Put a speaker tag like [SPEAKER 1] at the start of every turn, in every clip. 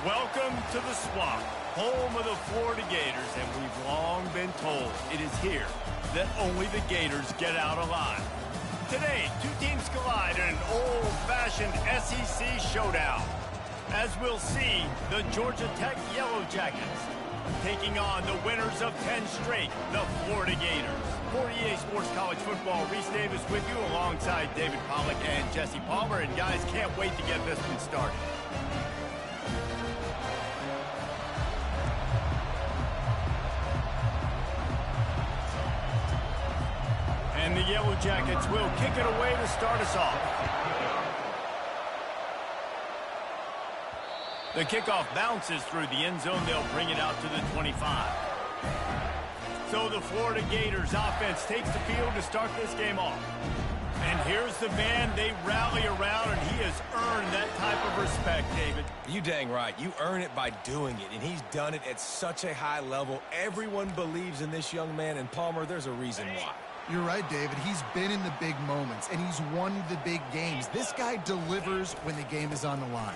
[SPEAKER 1] Welcome to the Swamp, home of the Florida Gators, and we've long been told it is here that only the Gators get out alive. Today, two teams collide in an old-fashioned SEC showdown. As we'll see, the Georgia Tech Yellow Jackets taking on the winners of 10 straight, the Florida Gators. For EA Sports College Football, Reese Davis with you alongside David Pollack and Jesse Palmer. And guys, can't wait to get this one started. And the Yellow Jackets will kick it away to start us off. The kickoff bounces through the end zone. They'll bring it out to the 25. So the Florida Gators offense takes the field to start this game off. And here's the man they rally around, and he has earned that type of respect, David.
[SPEAKER 2] You dang right. You earn it by doing it, and he's done it at such a high level. Everyone believes in this young man, and Palmer, there's a reason why.
[SPEAKER 3] You're right, David. He's been in the big moments, and he's won the big games. This guy delivers when the game is on the line.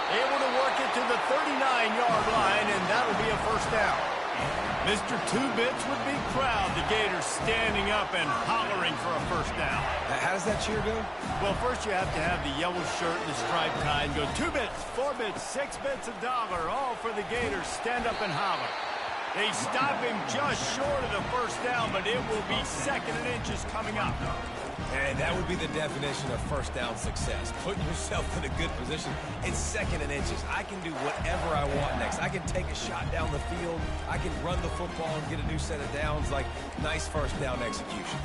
[SPEAKER 1] Able to work it to the 39-yard line, and that'll be a first down. Mr. Two-Bits would be proud. The Gators standing up and hollering for a first down.
[SPEAKER 2] How does that cheer go?
[SPEAKER 1] Well, first you have to have the yellow shirt and the striped tie and go 2 bits, 4 bits, 6 bits, $1, all for the Gators. Stand up and holler. They stop him just short of the first down, but it will be 2nd and inches coming up.
[SPEAKER 2] And that would be the definition of first down success. Putting yourself in a good position. It's 2nd and inches. I can do whatever I want next. I can take a shot down the field. I can run the football and get a new set of downs. Like, nice first down execution.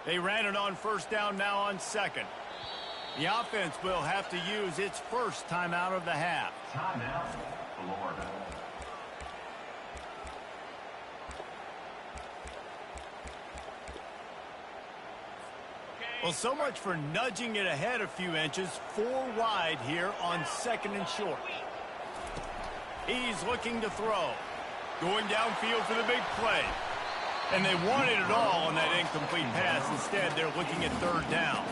[SPEAKER 1] They ran it on first down, now on 2nd. The offense will have to use its first timeout of the half.
[SPEAKER 4] Timeout, Florida.
[SPEAKER 1] Well, so much for nudging it ahead a few inches. 4 wide here on 2nd and short. He's looking to throw. Going downfield for the big play. And they wanted it all on that incomplete pass. Instead, they're looking at 3rd down.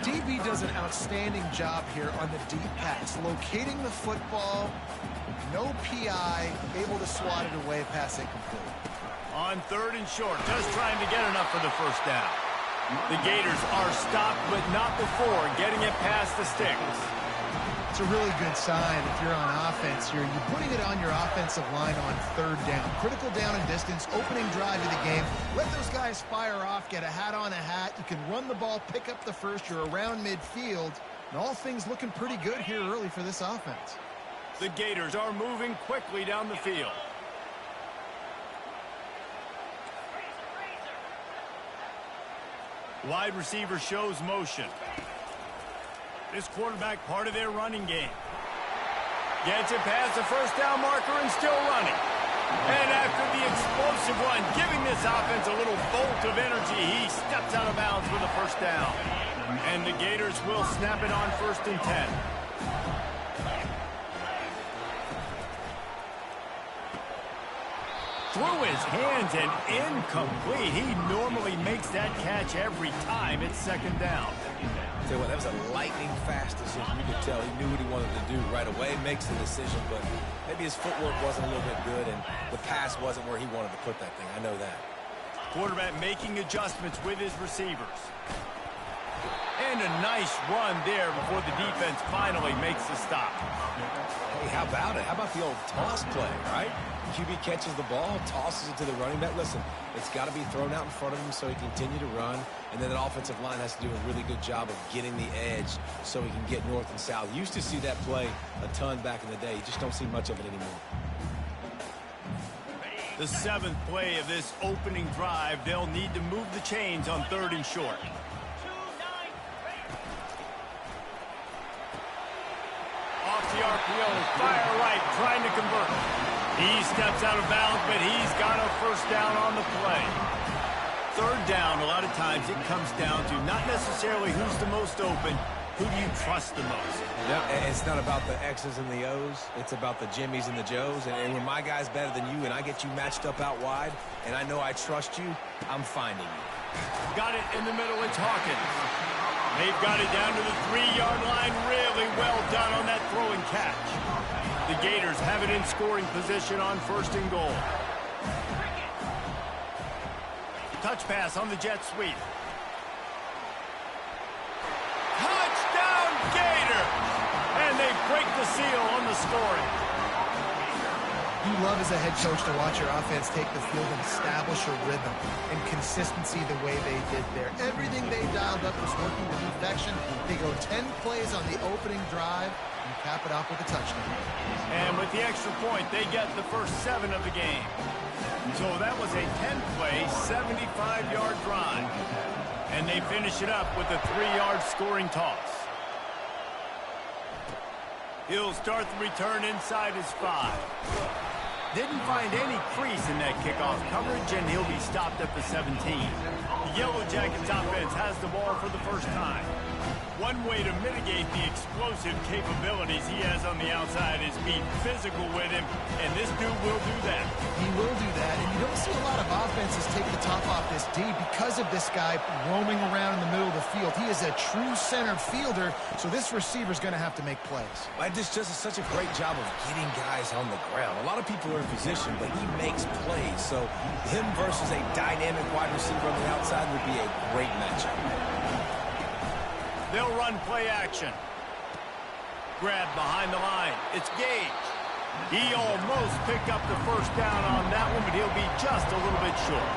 [SPEAKER 3] DB does an outstanding job here on the deep pass, locating the football, no PI, able to swat it away past incomplete.
[SPEAKER 1] On 3rd and short, just trying to get enough for the first down. The Gators are stopped, but not before getting it past the sticks.
[SPEAKER 3] It's a really good sign if you're on offense here. You're putting it on your offensive line on 3rd down. Critical down and distance, opening drive of the game. Let those guys fire off, get a hat on a hat. You can run the ball, pick up the first. You're around midfield. And all things looking pretty good here early for this offense.
[SPEAKER 1] The Gators are moving quickly down the field. Wide receiver shows motion. This quarterback part of their running game. Gets it past the first down marker and still running. And after the explosive run, giving this offense a little bolt of energy, he steps out of bounds for the first down. And the Gators will snap it on 1st and 10. Through his hands and incomplete. He normally makes that catch every time. It's 2nd down.
[SPEAKER 2] Tell you what, that was a lightning-fast decision. You could tell he knew what he wanted to do right away. Makes the decision, but maybe his footwork wasn't a little bit good, and the pass wasn't where he wanted to put that thing. I know that.
[SPEAKER 1] Quarterback making adjustments with his receivers. And a nice run there before the defense finally makes the stop.
[SPEAKER 2] Hey, how about it? How about the old toss play, right? QB catches the ball, tosses it to the running back. Listen, it's got to be thrown out in front of him so he can continue to run. And then that offensive line has to do a really good job of getting the edge so he can get north and south. Used to see that play a ton back in the day. You just don't see much of it anymore.
[SPEAKER 1] The 7th play of this opening drive. They'll need to move the chains on 3rd and short. Off the RPO, fire right, trying to convert. He steps out of bounds, but he's got a first down on the play. 3rd third down, a lot of times it comes down to not necessarily who's the most open, who do you trust the most?
[SPEAKER 2] Yeah, it's not about the X's and the O's. It's about the Jimmies and the Joes. And when my guy's better than you and I get you matched up out wide and I know I trust you, I'm finding you.
[SPEAKER 1] Got it in the middle. It's Hawkins. They've got it down to the 3-yard line. Really well done on that throw and catch. The Gators have it in scoring position on 1st and goal. Touch pass on the jet sweep. Touchdown Gator! And they break the seal on the scoring.
[SPEAKER 3] You love as a head coach to watch your offense take the field and establish a rhythm and consistency the way they did there. Everything they dialed up was working to perfection. They go 10 plays on the opening drive and cap it off with a touchdown.
[SPEAKER 1] And with the extra point, they get the first 7 of the game. So that was a 10-play, 75-yard drive. And they finish it up with a 3-yard scoring toss. He'll start the return inside his 5. Didn't find any crease in that kickoff coverage, and he'll be stopped at the 17. The Yellow Jackets offense has the ball for the first time. One way to mitigate the explosive capabilities he has on the outside is be physical with him, and this dude will do that.
[SPEAKER 3] He will do that, and you don't see a lot of offenses take the top off this D because of this guy roaming around in the middle of the field. He is a true center fielder, so this receiver's going to have to make plays.
[SPEAKER 2] This just is such a great job of getting guys on the ground. A lot of people are in position, but he makes plays, so him versus a dynamic wide receiver on the outside would be a great matchup.
[SPEAKER 1] They'll run play action. Grab behind the line. It's Gage. He almost picked up the first down on that one, but he'll be just a little bit short.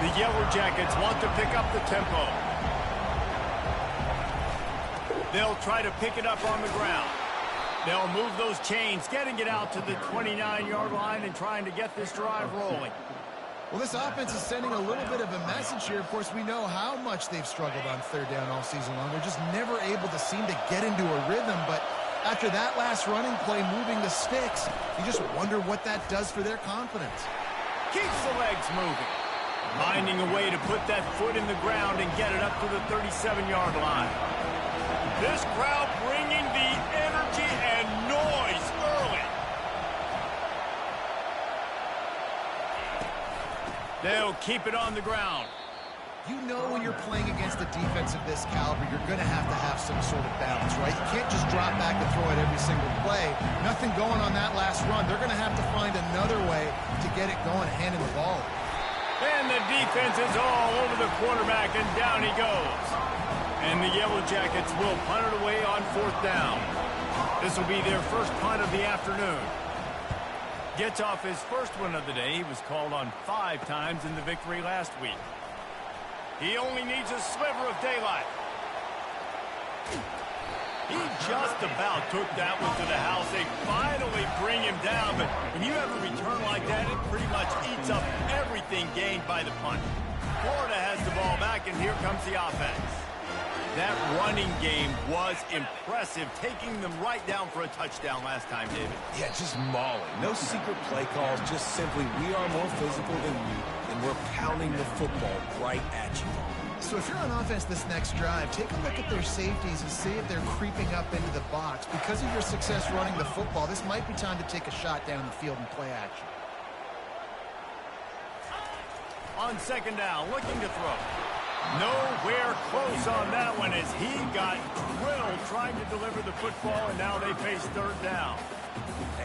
[SPEAKER 1] The Yellow Jackets want to pick up the tempo. They'll try to pick it up on the ground. They'll move those chains, getting it out to the 29-yard line and trying to get this drive rolling.
[SPEAKER 3] Well, this offense is sending a little bit of a message here. Of course, we know how much they've struggled on third down all season long. They're just never able to seem to get into a rhythm. But after that last running play, moving the sticks, you just wonder what that does for their confidence.
[SPEAKER 1] Keeps the legs moving. Finding a way to put that foot in the ground and get it up to the 37-yard line. This crowd bringing the energy and noise early. They'll keep it on the ground.
[SPEAKER 3] You know when you're playing against a defense of this caliber, you're going to have some sort of balance, right? You can't just drop back and throw it every single play. Nothing going on that last run. They're going to have to find another way to get it going and handing the ball.
[SPEAKER 1] And the defense is all over the quarterback, and down he goes. And the Yellow Jackets will punt it away on 4th down. This will be their first punt of the afternoon. Gets off his first one of the day. He was called on 5 times in the victory last week. He only needs a sliver of daylight. He just about took that one to the house. They finally bring him down, but when you have a return like that, it pretty much eats up everything gained by the punt. Florida has the ball back, and here comes the offense. That running game was impressive, taking them right down for a touchdown last time, David.
[SPEAKER 2] Yeah, just mauling. No secret play calls, just simply we are more physical than you, and we're pounding the football right at you.
[SPEAKER 3] So if you're on offense this next drive, take a look at their safeties and see if they're creeping up into the box. Because of your success running the football, this might be time to take a shot down the field and play action.
[SPEAKER 1] On 2nd down, looking to throw. Nowhere close on that one as he got drilled trying to deliver the football, and now they face 3rd down.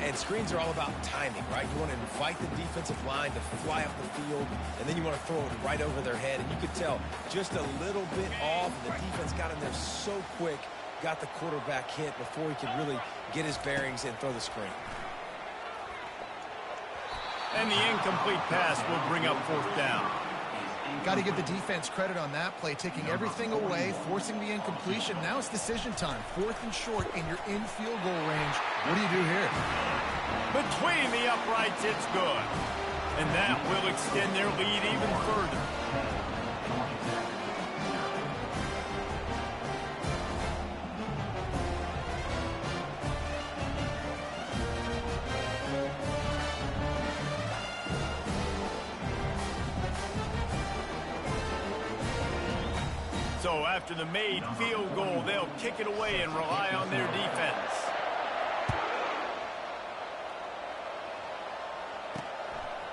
[SPEAKER 2] And screens are all about timing, right? You want to invite the defensive line to fly up the field, and then you want to throw it right over their head. And you could tell just a little bit off, and the defense got in there so quick, got the quarterback hit before he could really get his bearings and throw the screen.
[SPEAKER 1] And the incomplete pass will bring up 4th down.
[SPEAKER 3] Got to give the defense credit on that play, taking everything away, forcing the incompletion. Now it's decision time. 4th and short, and you're in field goal range. What do you do here?
[SPEAKER 1] Between the uprights, it's good. And that will extend their lead even further. So after the made field goal, they'll kick it away and rely on their defense.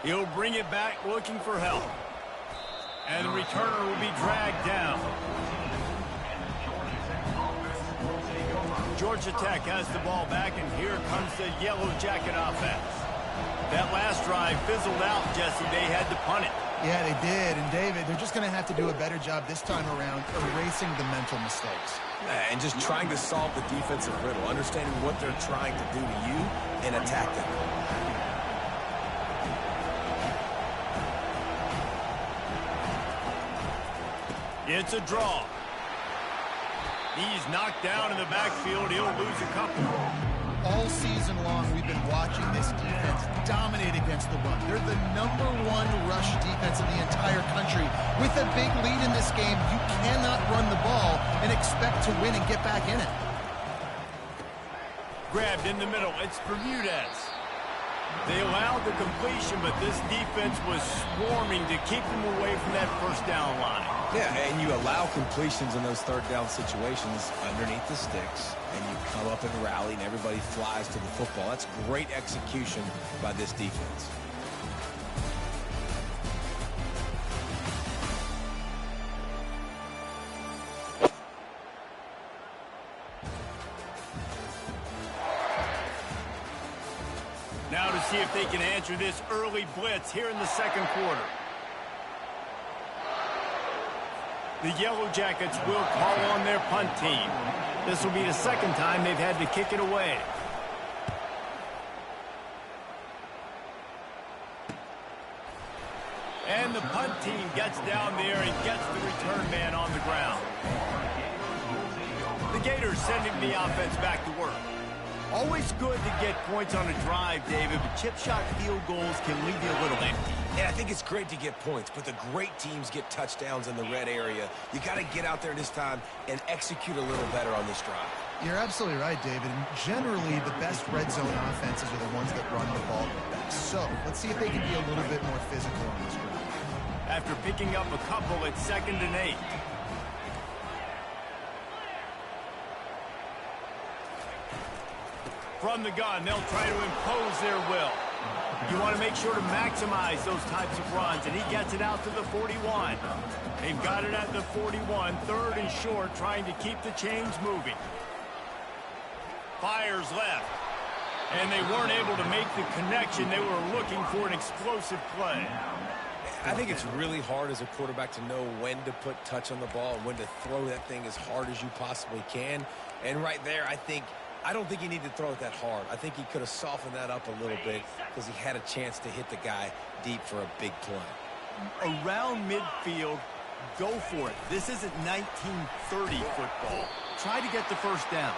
[SPEAKER 1] He'll bring it back looking for help. And the returner will be dragged down. Georgia Tech has the ball back, and here comes the Yellow Jacket offense. That last drive fizzled out, Jesse. They had to punt it.
[SPEAKER 3] Yeah, they did. And, David, they're just going to have to do a better job this time around erasing the mental mistakes.
[SPEAKER 2] And just trying to solve the defensive riddle, understanding what they're trying to do to you and attack them.
[SPEAKER 1] It's a draw. He's knocked down in the backfield. He'll lose a couple.
[SPEAKER 3] All season long, we've been watching this defense dominate against the run. They're the #1 rush defense in the entire country. With a big lead in this game, you cannot run the ball and expect to win and get back in it.
[SPEAKER 1] Grabbed in the middle. It's Bermudez. They allowed the completion, but this defense was swarming to keep them away from that first down line.
[SPEAKER 2] Yeah, and you allow completions in those third down situations underneath the sticks, and you come up and rally, and everybody flies to the football. That's great execution by this defense.
[SPEAKER 1] Now to see if they can answer this early blitz here in the second quarter. The Yellow Jackets will call on their punt team. This will be the second time they've had to kick it away. And the punt team gets down there and gets the return man on the ground. The Gators sending the offense back to work. Always good to get points on a drive, David, but chip shot field goals can leave you a little empty.
[SPEAKER 2] And I think it's great to get points, but the great teams get touchdowns in the red area. You got to get out there this time and execute a little better on this drive.
[SPEAKER 3] You're absolutely right, David. And generally, the best red zone offenses are the ones that run the ball the best. So let's see if they can be a little bit more physical on this drive.
[SPEAKER 1] After picking up a couple, it's 2nd and 8. From the gun, they'll try to impose their will. You want to make sure to maximize those types of runs, and he gets it out to the 41. They've got it at the 41, 3rd and short, trying to keep the chains moving. Fires left, and they weren't able to make the connection. They were looking for an explosive play.
[SPEAKER 2] I think it's really hard as a quarterback to know when to put touch on the ball and when to throw that thing as hard as you possibly can. And right there, I don't think he needed to throw it that hard. I think he could have softened that up a little bit because he had a chance to hit the guy deep for a big play.
[SPEAKER 1] Around midfield, go for it. This isn't 1930 football. Try to get the first down.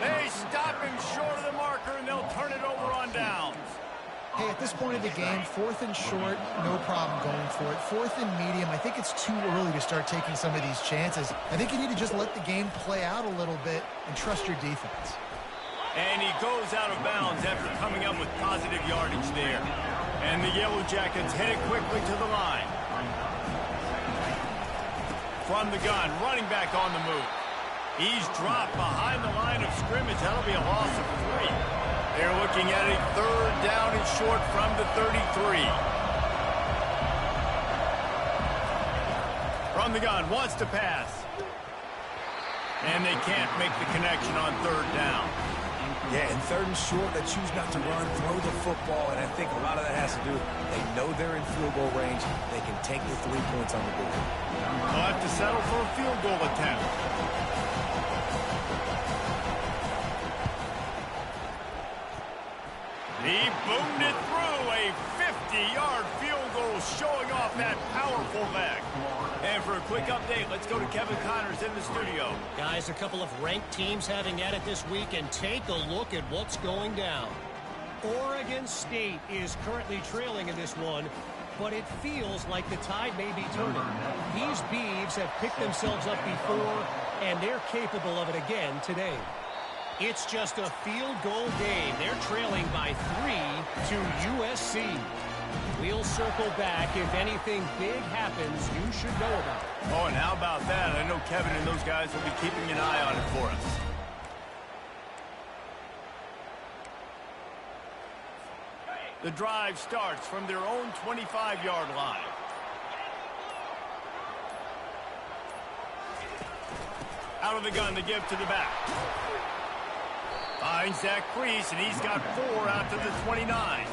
[SPEAKER 1] They stop him short of the marker, and they'll turn it over on downs.
[SPEAKER 3] Hey, at this point of the game, 4th and short, no problem going for it. 4th and medium, I think it's too early to start taking some of these chances. I think you need to just let the game play out a little bit and trust your defense.
[SPEAKER 1] And he goes out of bounds after coming up with positive yardage there. And the Yellow Jackets headed quickly to the line. From the gun, running back on the move. He's dropped behind the line of scrimmage. That'll be a loss of 3. They're looking at a 3rd down and short from the 33. From the gun, wants to pass. And they can't make the connection on 3rd down.
[SPEAKER 2] Yeah, and 3rd and short, they choose not to run, throw the football, and I think a lot of that has to do with they know they're in field goal range. They can take the 3 points on the board.
[SPEAKER 1] They'll have to settle for a field goal attempt. He boomed it through, a 50-yard field goal showing off that powerful leg. And for a quick update, let's go to Kevin Connors in the studio.
[SPEAKER 5] Guys, a couple of ranked teams having at it this week, and take a look at what's going down. Oregon State is currently trailing in this one, but it feels like the tide may be turning. These Beavs have picked themselves up before, and they're capable of it again today. It's just a field goal game. They're trailing by 3 to USC. We'll circle back if anything big happens you should know about.
[SPEAKER 1] Oh, and how about that? I know Kevin and those guys will be keeping an eye on it for us. The drive starts from their own 25-yard line. Out of the gun, the give to the back. Finds that crease, and he's got 4 out to the 29.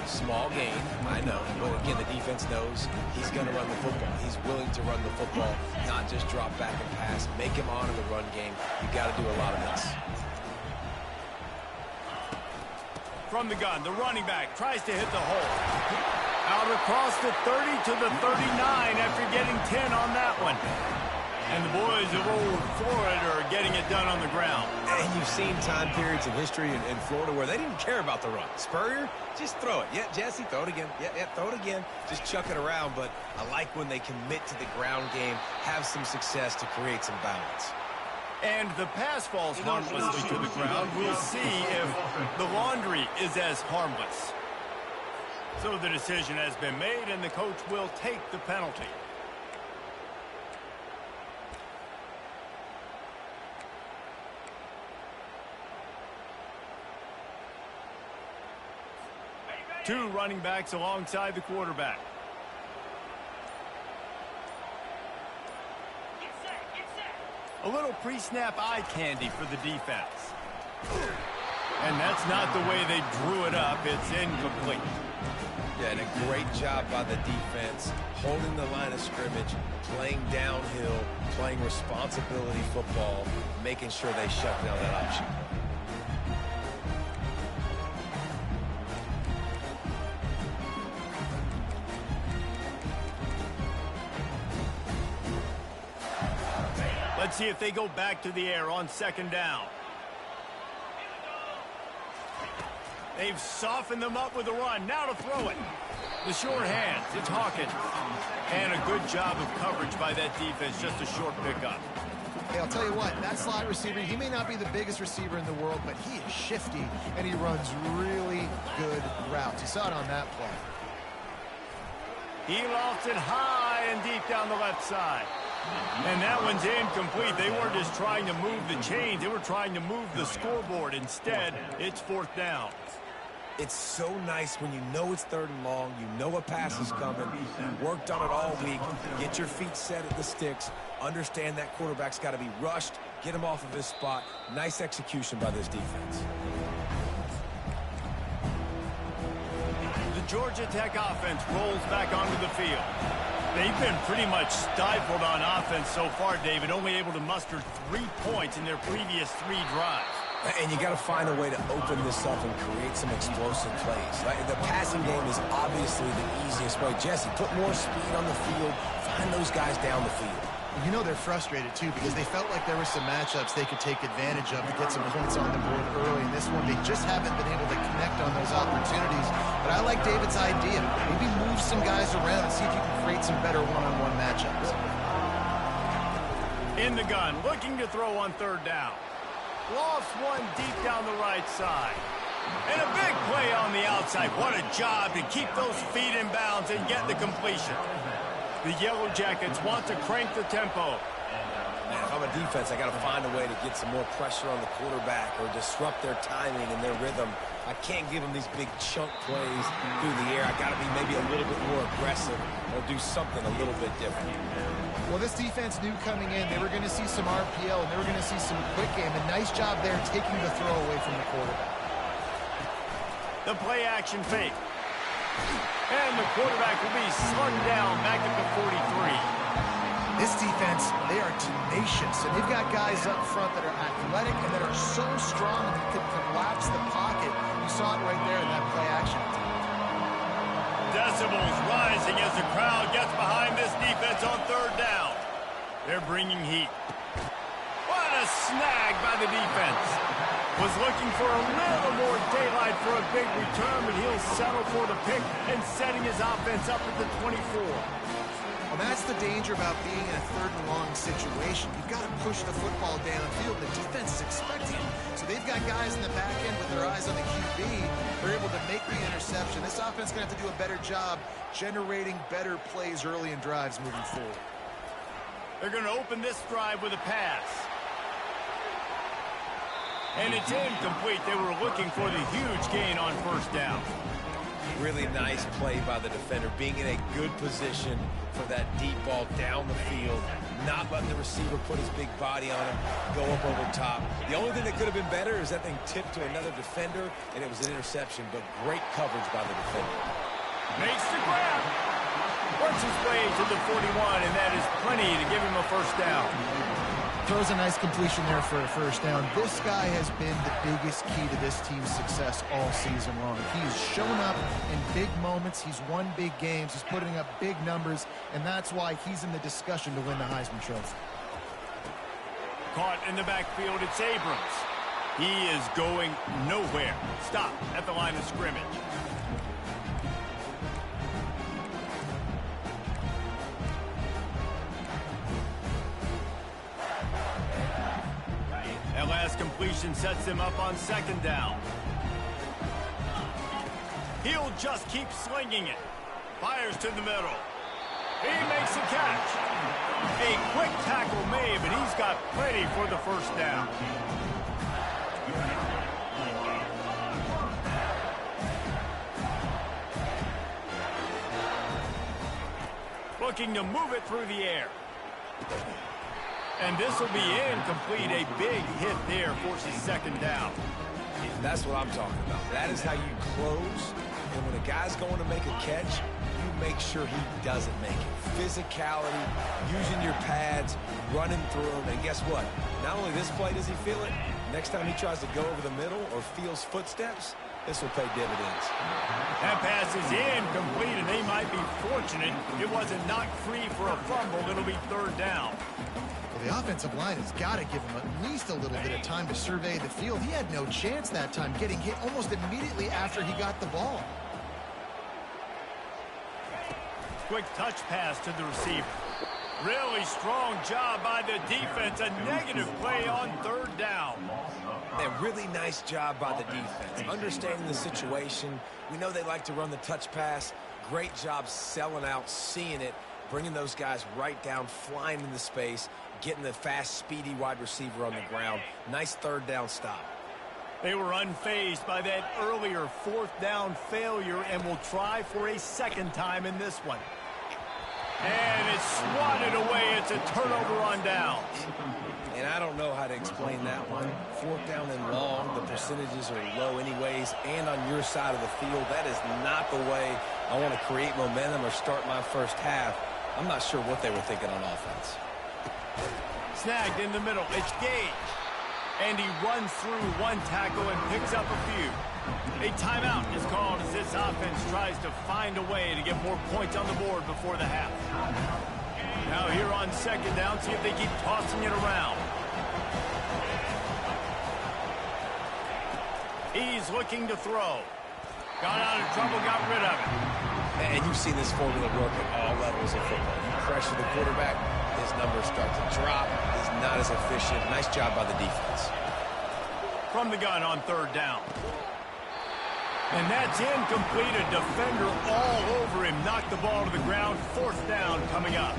[SPEAKER 2] Small gain, I know. But again, the defense knows he's going to run the football. He's willing to run the football, not just drop back and pass. Make him honor the run game. You got to do a lot of this.
[SPEAKER 1] From the gun, the running back tries to hit the hole. Out across the 30 to the 39 after getting 10 on that one. And the boys of old Florida are getting it done on the ground.
[SPEAKER 2] And you've seen time periods in history in Florida where they didn't care about the run. Spurrier, just throw it. Yeah, Jesse, throw it again. Yeah, throw it again. Just chuck it around. But I like when they commit to the ground game, have some success to create some balance.
[SPEAKER 1] And the pass falls harmlessly to the ground. We'll see if the laundry is as harmless. So the decision has been made, and the coach will take the penalty. Two running backs alongside the quarterback. A little pre-snap eye candy for the defense. And that's not the way they drew it up. It's incomplete.
[SPEAKER 2] Yeah, and a great job by the defense, holding the line of scrimmage, playing downhill, playing responsibility football, making sure they shut down that option.
[SPEAKER 1] Let's see if they go back to the air on second down. They've softened them up with a run. Now to throw it. The short hands. It's Hawkins. And a good job of coverage by that defense. Just a short pickup.
[SPEAKER 3] Hey, I'll tell you what, that slot receiver, he may not be the biggest receiver in the world, but he is shifty, and he runs really good routes. You saw it on that play.
[SPEAKER 1] He lofts it high and deep down the left side. And that one's incomplete. They weren't just trying to move the chains. They were trying to move the scoreboard. Instead, it's fourth down.
[SPEAKER 2] It's so nice when you know it's third and long, you know a pass is coming, you worked on it all week, get your feet set at the sticks, understand that quarterback's got to be rushed, get him off of his spot. Nice execution by this defense.
[SPEAKER 1] The Georgia Tech offense rolls back onto the field. They've been pretty much stifled on offense so far, David, only able to muster 3 points in their previous 3 drives.
[SPEAKER 2] And you got to find a way to open this up and create some explosive plays. The passing game is obviously the easiest way. Jesse, put more speed on the field. Find those guys down the field.
[SPEAKER 3] You know they're frustrated, too, because they felt like there were some matchups they could take advantage of to get some points on the board early. In this one, they just haven't been able to connect on those opportunities. But I like David's idea. Maybe move some guys around and see if you can create some better one-on-one matchups.
[SPEAKER 1] In the gun, looking to throw on third down. Lofts one deep down the right side. And a big play on the outside. What a job to keep those feet in bounds and get the completion. The Yellow Jackets want to crank the tempo.
[SPEAKER 2] Man, if I'm a defense, I got to find a way to get some more pressure on the quarterback or disrupt their timing and their rhythm. I can't give them these big chunk plays through the air. I got to be maybe a little bit more aggressive or do something a little bit different.
[SPEAKER 3] Well, this defense knew coming in they were going to see some RPO and they were going to see some quick game. A nice job there taking the throw away from the quarterback.
[SPEAKER 1] The play action fake. And the quarterback will be slugged down back at the 43.
[SPEAKER 3] This defense, they are tenacious, and they've got guys up front that are athletic and that are so strong that can collapse the pocket. You saw it right there in that play action.
[SPEAKER 1] Decibels rising as the crowd gets behind this defense on third down. They're bringing heat. What a snag by the defense. Was looking for a little more daylight for a big return, but he'll settle for the pick and setting his offense up at the 24.
[SPEAKER 3] Well, that's the danger about being in a third and long situation. You've got to push the football downfield. The defense is expecting it. So they've got guys in the back end with their eyes on the QB. They're able to make the interception. This offense is going to have to do a better job generating better plays early in drives moving forward.
[SPEAKER 1] They're going to open this drive with a pass. And it's incomplete. They were looking for the huge gain on first down.
[SPEAKER 2] Really nice play by the defender, being in a good position for that deep ball down the field, not letting the receiver put his big body on him, go up over top. The only thing that could have been better is that thing tipped to another defender, and it was an interception, but great coverage by the defender.
[SPEAKER 1] Makes the grab. Works his way to the 41, and that is plenty to give him a first down.
[SPEAKER 3] Throws a nice completion there for a first down. This guy has been the biggest key to this team's success all season long. He's shown up in big moments. He's won big games. He's putting up big numbers, and that's why he's in the discussion to win the Heisman Trophy.
[SPEAKER 1] Caught in the backfield, it's Abrams. He is going nowhere. Stop at the line of scrimmage. That last completion sets him up on second down. He'll just keep slinging it. Fires to the middle. He makes a catch. A quick tackle made, but he's got plenty for the first down. Looking to move it through the air. And this will be incomplete. A big hit there forces second down.
[SPEAKER 2] That's what I'm talking about. That is how you close. And when a guy's going to make a catch, you make sure he doesn't make it. Physicality, using your pads, running through them. And guess what? Not only this play does he feel it, next time he tries to go over the middle or feels footsteps, this will pay dividends.
[SPEAKER 1] That pass is incomplete, and they might be fortunate it wasn't knocked free for a fumble. It'll be third down.
[SPEAKER 3] The offensive line has got to give him at least a little bit of time to survey the field. He had no chance that time, getting hit almost immediately after he got the ball.
[SPEAKER 1] Quick touch pass to the receiver. Really strong job by the defense. A negative play on third down.
[SPEAKER 2] A really nice job by the defense. Understanding the situation. We know they like to run the touch pass. Great job selling out, seeing it, bringing those guys right down, flying into space, getting the fast, speedy wide receiver on the ground. Nice third down stop.
[SPEAKER 1] They were unfazed by that earlier fourth down failure and will try for a second time in this one. And it's swatted away. It's a turnover on downs.
[SPEAKER 2] And I don't know how to explain that one. Fourth down and long, the percentages are low anyways, and on your side of the field, that is not the way I want to create momentum or start my first half. I'm not sure what they were thinking on offense.
[SPEAKER 1] Snagged in the middle. It's Gage. And he runs through one tackle and picks up a few. A timeout is called as this offense tries to find a way to get more points on the board before the half. Now here on second down, see if they keep tossing it around. He's looking to throw. Got out of trouble, got rid of it.
[SPEAKER 2] And you've seen this formula work at all levels of football. You pressure the quarterback, his numbers start to drop. He's not as efficient. Nice job by the defense.
[SPEAKER 1] From the gun on third down. And that's incomplete. A defender all over him. Knocked the ball to the ground. Fourth down coming up.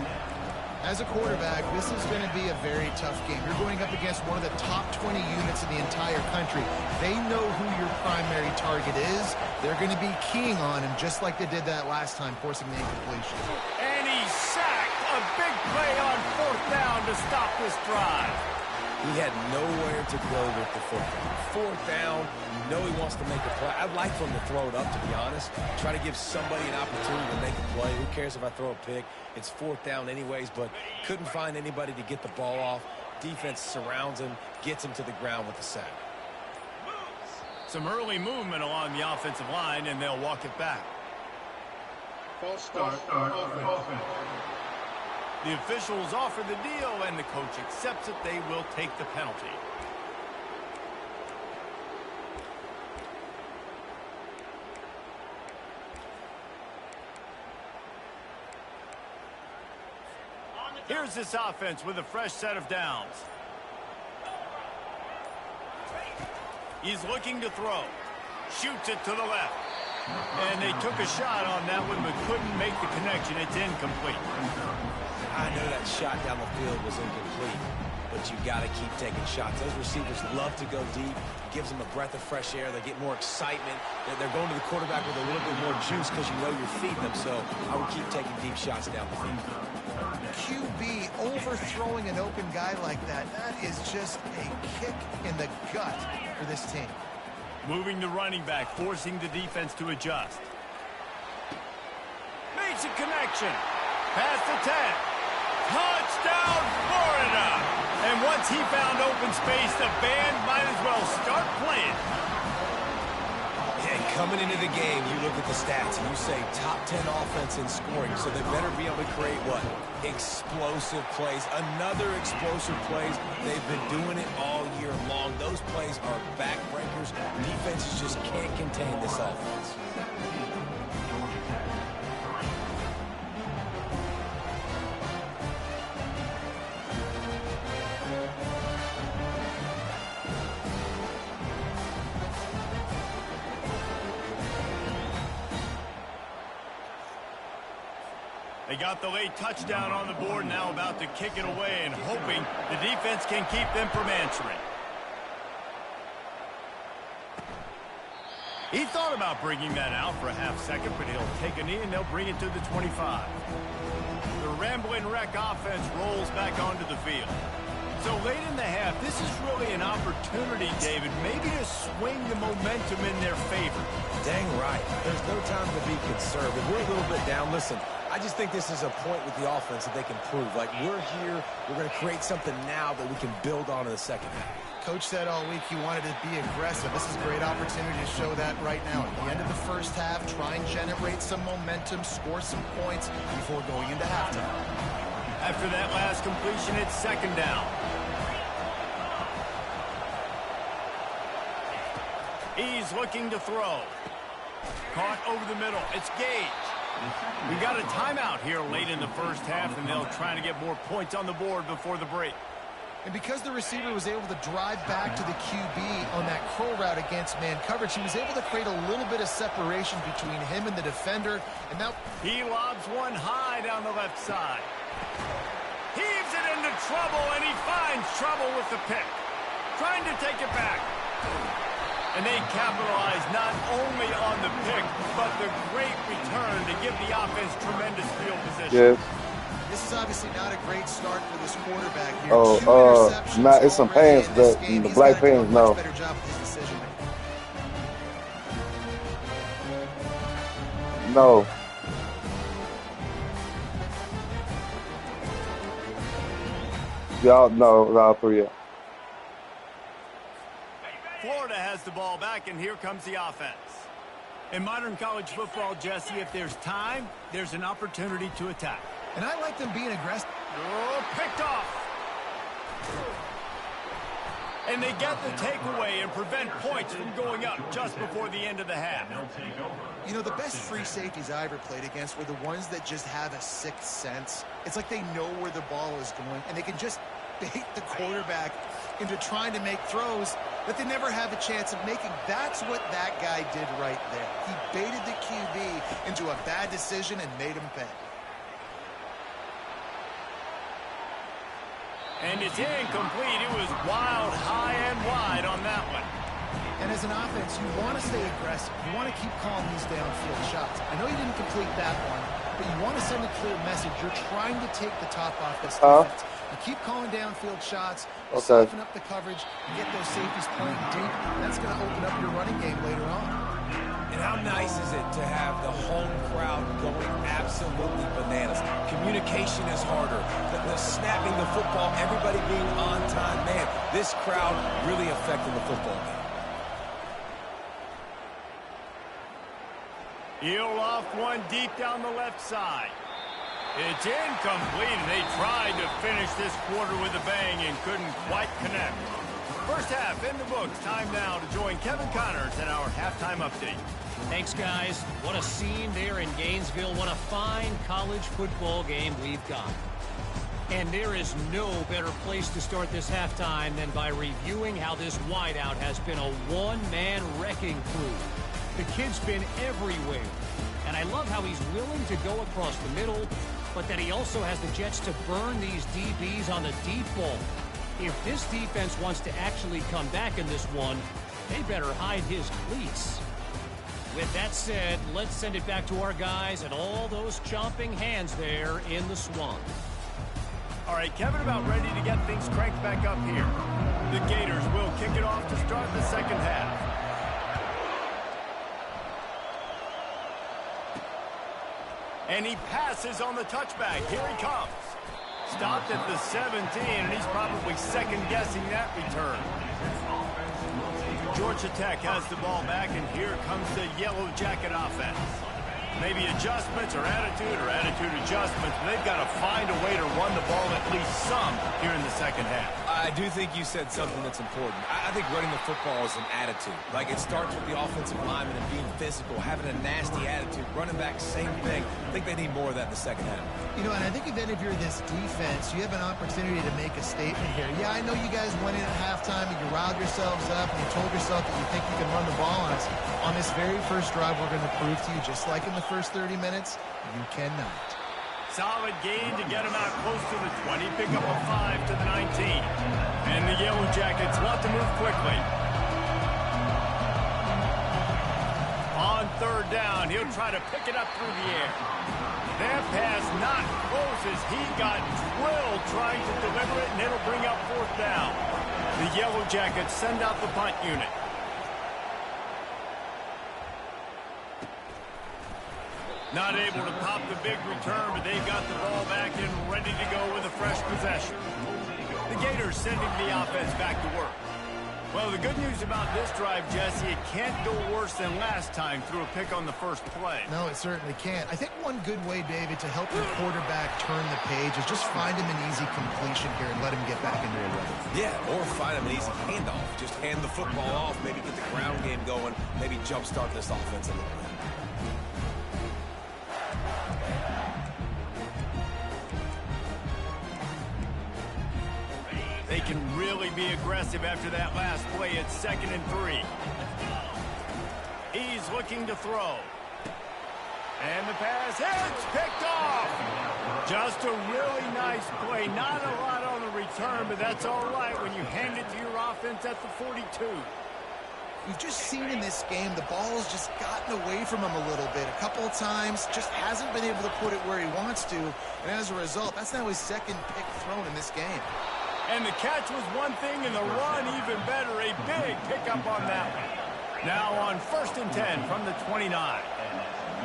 [SPEAKER 3] As a quarterback, this is going to be a very tough game. You're going up against one of the top 20 units in the entire country. They know who your primary target is. They're going to be keying on him just like they did that last time, forcing the incompletion.
[SPEAKER 1] And he's sacked. A big play on fourth down to stop this drive.
[SPEAKER 2] He had nowhere to go with the football. Fourth down, you know he wants to make a play. I'd like for him to throw it up, to be honest. Try to give somebody an opportunity to make a play. Who cares if I throw a pick? It's fourth down anyways, but couldn't find anybody to get the ball off. Defense surrounds him, gets him to the ground with the sack.
[SPEAKER 1] Some early movement along the offensive line, and they'll walk it back.
[SPEAKER 4] False start offense.
[SPEAKER 1] The officials offer the deal, and the coach accepts it. They will take the penalty. Here's this offense with a fresh set of downs. He's looking to throw. Shoots it to the left. And they took a shot on that one, but couldn't make the connection. It's incomplete.
[SPEAKER 2] I know that shot down the field was incomplete, but you got to keep taking shots. Those receivers love to go deep. It gives them a breath of fresh air. They get more excitement. They're going to the quarterback with a little bit more juice because you know you're feeding them. So I would keep taking deep shots down the field.
[SPEAKER 3] QB overthrowing an open guy like that, that is just a kick in the gut for this team.
[SPEAKER 1] Moving the running back, forcing the defense to adjust. Makes a connection. Past the 10. Touchdown, Florida! And once he found open space, the band might as well start playing.
[SPEAKER 2] And coming into the game, you look at the stats and you say top 10 offense in scoring, so they better be able to create what? Explosive plays. Another explosive plays. They've been doing it all year long. Those plays are backbreakers. Defenses just can't contain this offense.
[SPEAKER 1] They got the late touchdown on the board, now about to kick it away and hoping the defense can keep them from answering. He thought about bringing that out for a half second, but he'll take a knee and they'll bring it to the 25. The Rambling Wreck offense rolls back onto the field. So late in the half, this is really an opportunity, David, maybe to swing the momentum in their favor.
[SPEAKER 2] Dang right. There's no time to be conservative. We're a little bit down. Listen, I just think this is a point with the offense that they can prove. Like, we're here, we're going to create something now that we can build on in the second half.
[SPEAKER 3] Coach said all week he wanted to be aggressive. This is a great opportunity to show that right now. At the end of the first half, try and generate some momentum, score some points before going into halftime.
[SPEAKER 1] After that last completion, it's second down. He's looking to throw. Caught over the middle. It's Gage. We got a timeout here late in the first half, and they'll try to get more points on the board before the break.
[SPEAKER 3] And because the receiver was able to drive back to the QB on that curl route against man coverage, he was able to create a little bit of separation between him and the defender. And now
[SPEAKER 1] he lobs one high down the left side. Heaves it into trouble, and he finds trouble with the pick. Trying to take it back. And they capitalize not only on the pick, but the great return to give the offense tremendous field position.
[SPEAKER 6] Yes.
[SPEAKER 3] This is obviously not a great start for this quarterback here.
[SPEAKER 6] Not it's some pants, but the black pants, no.
[SPEAKER 3] Better job with his decision making.
[SPEAKER 6] No. Y'all no, all three.
[SPEAKER 1] Florida has the ball back, and here comes the offense. In modern college football, Jesse, if there's time, there's an opportunity to attack.
[SPEAKER 3] And I like them being aggressive.
[SPEAKER 1] Oh, picked off. And they get the takeaway and prevent points from going up just before the end of the half.
[SPEAKER 3] You know, the best free safeties I ever played against were the ones that just have a sixth sense. It's like they know where the ball is going, and they can just bait the quarterback into trying to make throws that they never have a chance of making. That's what that guy did right there. He baited the QB into a bad decision and made him pay.
[SPEAKER 1] And it's incomplete. It was wild, high and wide on that one.
[SPEAKER 3] And as an offense, you want to stay aggressive. You want to keep calling these downfield shots. I know you didn't complete that one, but you want to send a clear message. You're trying to take the top off this defense. You keep calling downfield shots, soften up the coverage, and get those safeties playing deep. That's going to open up your running game later on.
[SPEAKER 2] And how nice is it to have the home crowd going absolutely bananas? Communication is harder. The snapping the football, everybody being on time. Man, this crowd really affecting the football game.
[SPEAKER 1] He'll off one deep down the left side. It's incomplete, and they tried to finish this quarter with a bang and couldn't quite connect. First half in the books. Time now to join Kevin Connors in our halftime update.
[SPEAKER 5] Thanks, guys. What a scene there in Gainesville. What a fine college football game we've got. And there is no better place to start this halftime than by reviewing how this wideout has been a one-man wrecking crew. The kid's been everywhere. And I love how he's willing to go across the middle, but that he also has the Jets to burn these DBs on the deep ball. If this defense wants to actually come back in this one, they better hide his cleats. With that said, let's send it back to our guys and all those chomping hands there in the swamp.
[SPEAKER 1] All right, Kevin, about ready to get things cranked back up here. The Gators will kick it off to start the second half. And he passes on the touchback. Here he comes. Stopped at the 17, and he's probably second-guessing that return. Georgia Tech has the ball back, and here comes the Yellow Jacket offense. Maybe adjustments or attitude adjustments, but they've got to find a way to run the ball at least some here in the second half.
[SPEAKER 2] I do think you said something that's important. I think running the football is an attitude. Like, it starts with the offensive lineman and being physical, having a nasty attitude. Running back, same thing. I think they need more of that in the second half.
[SPEAKER 3] You know, and I think then if you're this defense, you have an opportunity to make a statement here. Yeah, I know you guys went in at halftime and you riled yourselves up and you told yourself that you think you can run the ball on us. On this very first drive, we're going to prove to you, just like in the first 30 minutes, you cannot.
[SPEAKER 1] Solid gain to get him out close to the 20. Pick up a 5 to the 19. And the Yellow Jackets want to move quickly. On third down, he'll try to pick it up through the air. That pass not close as he got drilled trying to deliver it, and it'll bring up fourth down. The Yellow Jackets send out the punt unit. Not able to pop the big return, but they've got the ball back and ready to go with a fresh possession. The Gators sending the offense back to work. Well, the good news about this drive, Jesse, it can't go worse than last time through a pick on the first play.
[SPEAKER 3] No, it certainly can't. I think one good way, David, to help your quarterback turn the page is just find him an easy completion here and let him get back into a rhythm.
[SPEAKER 2] Yeah, or find him an easy handoff. Just hand the football off, maybe get the ground game going, maybe jumpstart this offense a little bit.
[SPEAKER 1] They can really be aggressive after that last play. It's 2nd and 3. He's looking to throw. And the pass hits, picked off. Just a really nice play. Not a lot on the return, but that's all right when you hand it to your offense at the 42.
[SPEAKER 3] We've just seen in this game the ball's just gotten away from him a little bit. A couple of times, just hasn't been able to put it where he wants to. And as a result, that's now his second pick thrown in this game.
[SPEAKER 1] And the catch was one thing, and the run even better. A big pickup on that one. Now on 1st and 10 from the 29.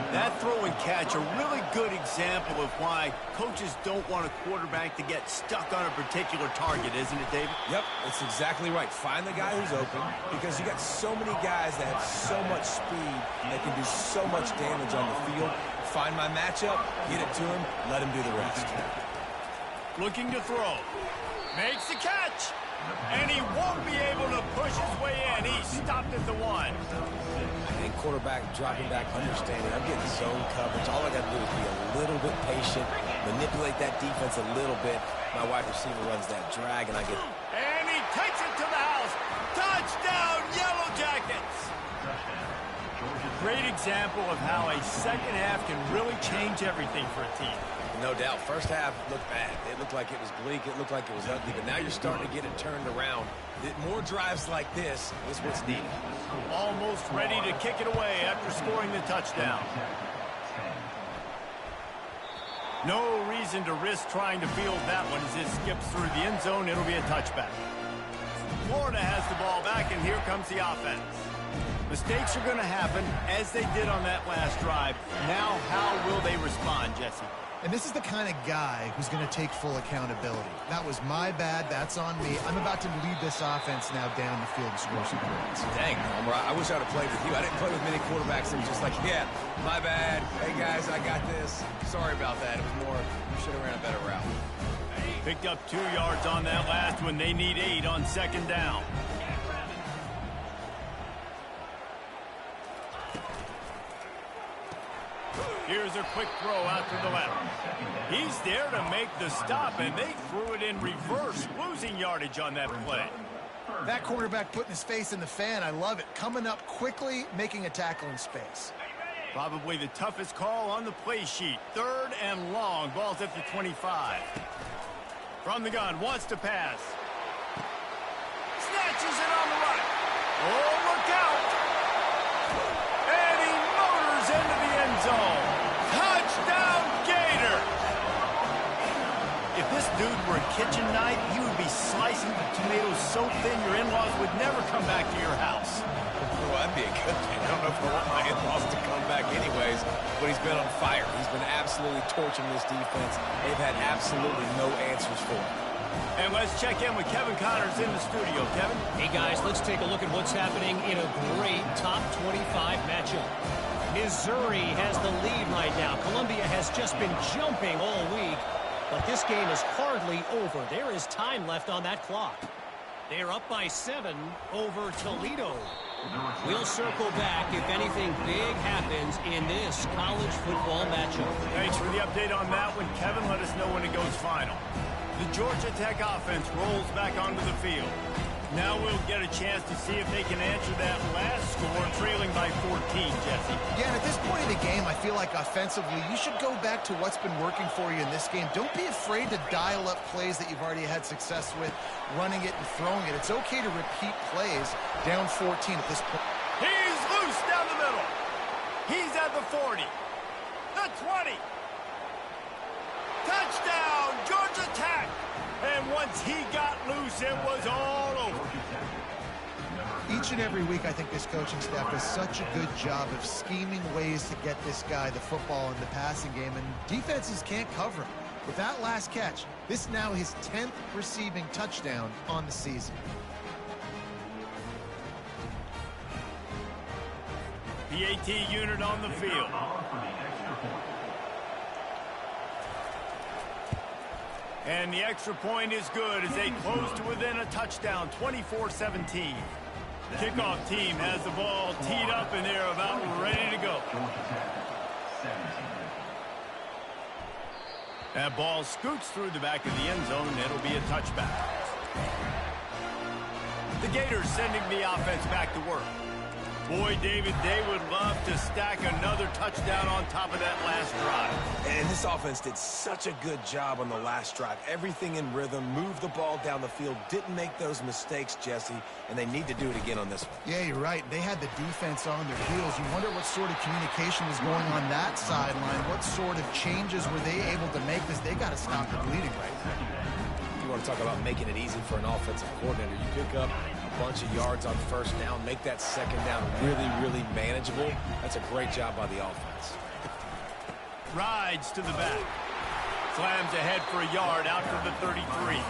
[SPEAKER 1] That throw and catch, a really good example of why coaches don't want a quarterback to get stuck on a particular target, isn't it, David?
[SPEAKER 2] Yep, that's exactly right. Find the guy who's open, because you got so many guys that have so much speed that can do so much damage on the field. Find my matchup, get it to him, let him do the rest.
[SPEAKER 1] Looking to throw. Makes the catch, and he won't be able to push his way in. He stopped at the 1.
[SPEAKER 2] And quarterback dropping back, understanding I'm getting zone coverage. All I got to do is be a little bit patient, manipulate that defense a little bit. My wide receiver runs that drag, and I get...
[SPEAKER 1] And he takes it to the house. Touchdown, Yellow Jackets. Great example of how a second half can really change everything for a team.
[SPEAKER 2] No doubt. First half looked bad. It looked like it was bleak. It looked like it was ugly. But now you're starting to get it turned around. More drives like this is what's needed.
[SPEAKER 1] Almost ready to kick it away after scoring the touchdown. No reason to risk trying to field that one as it skips through the end zone. It'll be a touchback. Florida has the ball back, and here comes the offense. Mistakes are going to happen, as they did on that last drive. Now, how will they respond, Jesse?
[SPEAKER 3] And this is the kind of guy who's going to take full accountability. That was my bad. That's on me. I'm about to lead this offense now down the field and score some points.
[SPEAKER 2] Dang, I wish I would have played with you. I didn't play with many quarterbacks that were just like, yeah, my bad. Hey, guys, I got this. Sorry about that. It was more, you should have ran a better route.
[SPEAKER 1] Picked up 2 yards on that last one. They need 8 on 2nd down. Here's a quick throw out to the left. He's there to make the stop, and they threw it in reverse, losing yardage on that play.
[SPEAKER 3] That quarterback putting his face in the fan, I love it. Coming up quickly, making a tackle in space.
[SPEAKER 1] Probably the toughest call on the play sheet. 3rd and long. Ball's at the 25. From the gun, wants to pass. Snatches it on the right. Oh, look out. And he motors into the end zone. Touchdown, Gator. If this dude were a kitchen knife, he would be slicing the tomatoes so thin your in-laws would never come back to your house.
[SPEAKER 2] Well, that'd be a good thing. I don't know if I want my in-laws to come back anyways, but he's been on fire. He's been absolutely torching this defense. They've had absolutely no answers for him.
[SPEAKER 1] And let's check in with Kevin Connors in the studio. Kevin?
[SPEAKER 5] Hey, guys, let's take a look at what's happening in a great top 25 matchup. Missouri has the lead right now. Columbia has just been jumping all week, but this game is hardly over. There is time left on that clock. They're up by 7 over Toledo. We'll circle back if anything big happens in this college football matchup.
[SPEAKER 1] Thanks for the update on that one, Kevin. Let us know when it goes final. The Georgia Tech offense rolls back onto the field. Now we'll get a chance to see if they can answer that last score, trailing by 14, Jesse.
[SPEAKER 3] Yeah, and at this point in the game, I feel like offensively, you should go back to what's been working for you in this game. Don't be afraid to dial up plays that you've already had success with, running it and throwing it. It's okay to repeat plays down 14 at this point.
[SPEAKER 1] He's loose down the middle. He's at the 40. The 20. Touchdown, Georgia Tech. And once he got loose, it was all over.
[SPEAKER 3] Each and every week, I think this coaching staff does such a good job of scheming ways to get this guy the football in the passing game, and defenses can't cover him. With that last catch, this is now his 10th receiving touchdown on the season.
[SPEAKER 1] PAT unit on the field. And the extra point is good as they close to within a touchdown, 24-17. Kickoff team has the ball teed up and they're about ready to go. That ball scoots through the back of the end zone and it'll be a touchback. The Gators sending the offense back to work. Boy, David, they would love to stack another touchdown on top of that last drive.
[SPEAKER 2] And this offense did such a good job on the last drive. Everything in rhythm, moved the ball down the field, didn't make those mistakes, Jesse, and they need to do it again on this one.
[SPEAKER 3] Yeah, you're right. They had the defense on their heels. You wonder what sort of communication was going on that sideline. What sort of changes were they able to make? Because they got to stop the bleeding right now.
[SPEAKER 2] You want to talk about making it easy for an offensive coordinator. You pick up a bunch of yards on first down, make that second down really, really manageable. That's a great job by the offense.
[SPEAKER 1] Rides to the back. Slams ahead for a yard out to the 33.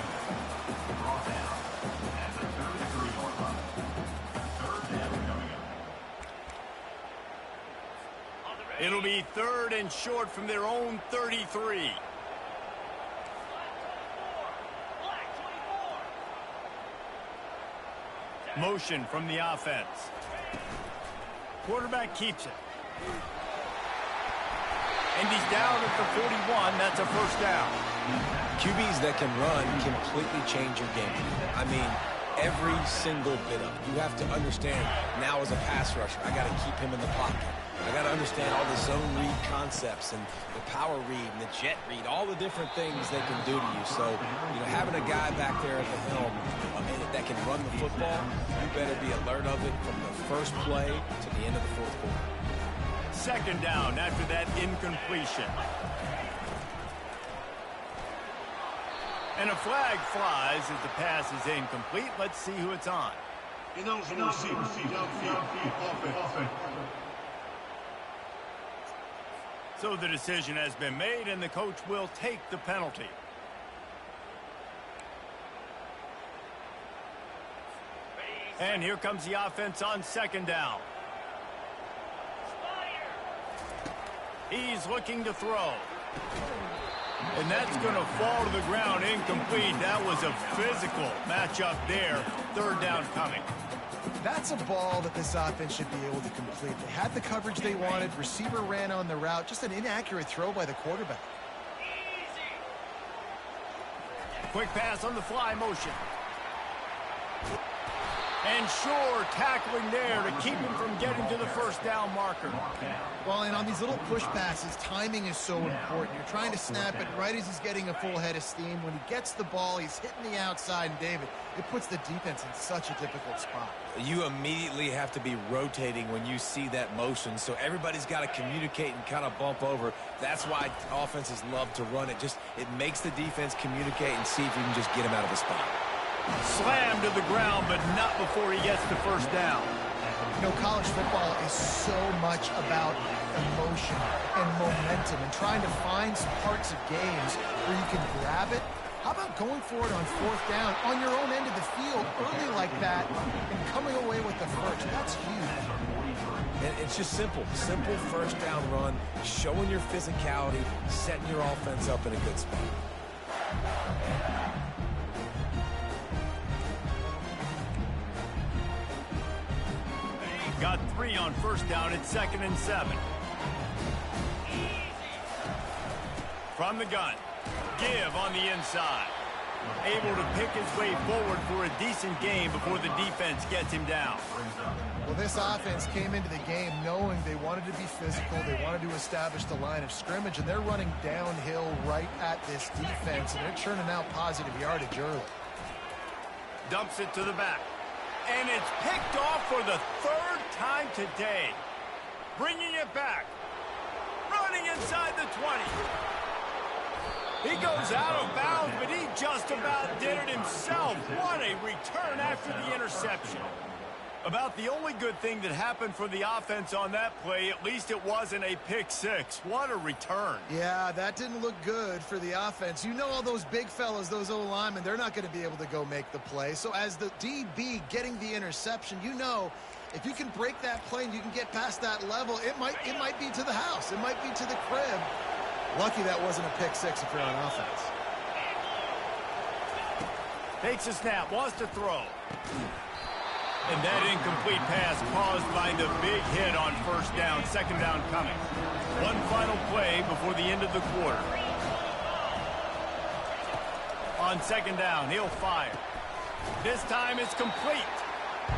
[SPEAKER 1] It'll be 3rd and short from their own 33. Motion from the offense. Quarterback keeps it. And he's down at the 41. That's a first down.
[SPEAKER 2] QBs that can run completely change your game. I mean, every single bit of it. You have to understand now as a pass rusher, I got to keep him in the pocket. I got to understand all the zone read concepts and the power read and the jet read, all the different things they can do to you. So, you know, having a guy back there at the helm that can run the football, you better be alert of it from the first play to the end of the fourth quarter.
[SPEAKER 1] Second down after that incompletion. And a flag flies as the pass is incomplete. Let's see who it's on. So the decision has been made, and the coach will take the penalty. And here comes the offense on second down. He's looking to throw. And that's going to fall to the ground incomplete. That was a physical matchup there. 3rd down coming.
[SPEAKER 3] That's a ball that this offense should be able to complete. They had the coverage they wanted. Receiver ran on the route. Just an inaccurate throw by the quarterback.
[SPEAKER 1] Quick pass on the fly motion. And sure, tackling there to keep him from getting to the first down marker.
[SPEAKER 3] Well, and on these little push passes, timing is so important. You're trying to snap it right as he's getting a full head of steam. When he gets the ball, he's hitting the outside, and David, it puts the defense in such a difficult spot.
[SPEAKER 2] You immediately have to be rotating when you see that motion, so everybody's got to communicate and kind of bump over. That's why offenses love to run it. It makes the defense communicate and see if you can just get him out of a spot.
[SPEAKER 1] Slammed to the ground, but not before he gets the first down.
[SPEAKER 3] You know, college football is so much about emotion and momentum and trying to find some parts of games where you can grab it. How about going for it on fourth down on your own end of the field early like that and coming away with the first? That's huge.
[SPEAKER 2] And it's just simple first down run, showing your physicality, setting your offense up in a good spot.
[SPEAKER 1] Got 3 on first down at 2nd and 7. From the gun. Give on the inside. Able to pick his way forward for a decent gain before the defense gets him down.
[SPEAKER 3] Well, this offense came into the game knowing they wanted to be physical. They wanted to establish the line of scrimmage, and they're running downhill right at this defense, and they're churning out positive yardage early.
[SPEAKER 1] Dumps it to the back. And it's picked off for the 3rd time today. Bringing it back. Running inside the 20. He goes out of bounds, but he just about did it himself. What a return after the interception. About the only good thing that happened for the offense on that play, at least it wasn't a pick six. What a return.
[SPEAKER 3] Yeah, that didn't look good for the offense. You know all those big fellas, those O-linemen, they're not going to be able to go make the play. So as the DB getting the interception, you know if you can break that play and you can get past that level, it might be to the house. It might be to the crib. Lucky that wasn't a pick six if you're on offense.
[SPEAKER 1] Takes a snap, wants to throw. And that incomplete pass caused by the big hit on first down, 2nd down coming. One final play before the end of the quarter. On 2nd down, he'll fire. This time it's complete.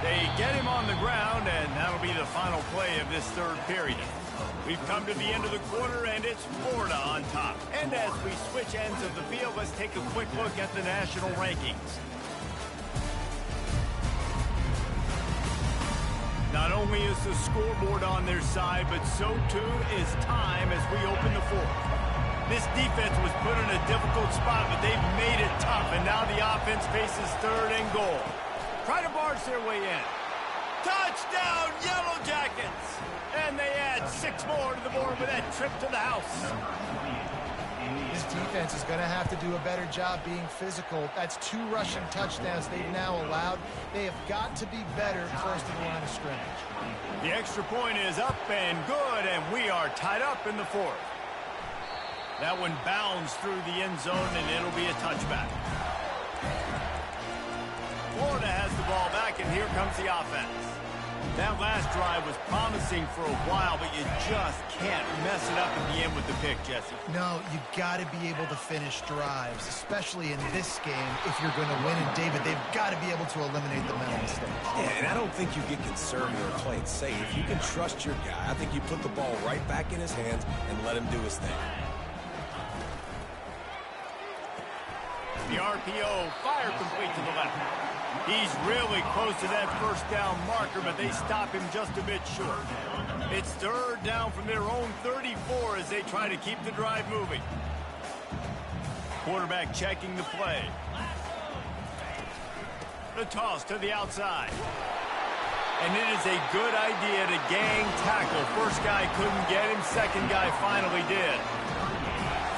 [SPEAKER 1] They get him on the ground, and that'll be the final play of this 3rd period. We've come to the end of the quarter, and it's Florida on top. And as we switch ends of the field, let's take a quick look at the national rankings. Not only is the scoreboard on their side, but so too is time as we open the 4th. This defense was put in a difficult spot, but they've made it tough, and now the offense faces 3rd and goal. Try to barge their way in. Touchdown, Yellow Jackets! And they add 6 more to the board with that trip to the house.
[SPEAKER 3] This defense is going to have to do a better job being physical. That's 2 rushing touchdowns they've now allowed. They have got to be better close to the line of scrimmage.
[SPEAKER 1] The extra point is up and good, and we are tied up in the 4th. That one bounds through the end zone, and it'll be a touchback. Florida has the ball back, and here comes the offense. That last drive was promising for a while, but you just can't mess it up at the end with the pick, Jesse.
[SPEAKER 3] No, you got to be able to finish drives, especially in this game if you're going to win. And, David, they've got to be able to eliminate the mental mistakes.
[SPEAKER 2] Yeah, and I don't think you get conservative or play it safe. You can trust your guy. I think you put the ball right back in his hands and let him do his thing.
[SPEAKER 1] The RPO fire complete to the left. He's really close to that first down marker, but they stop him just a bit short. It's 3rd down from their own 34 as they try to keep the drive moving. Quarterback checking the play. The toss to the outside. And it is a good idea to gang tackle. First guy couldn't get him, second guy finally did.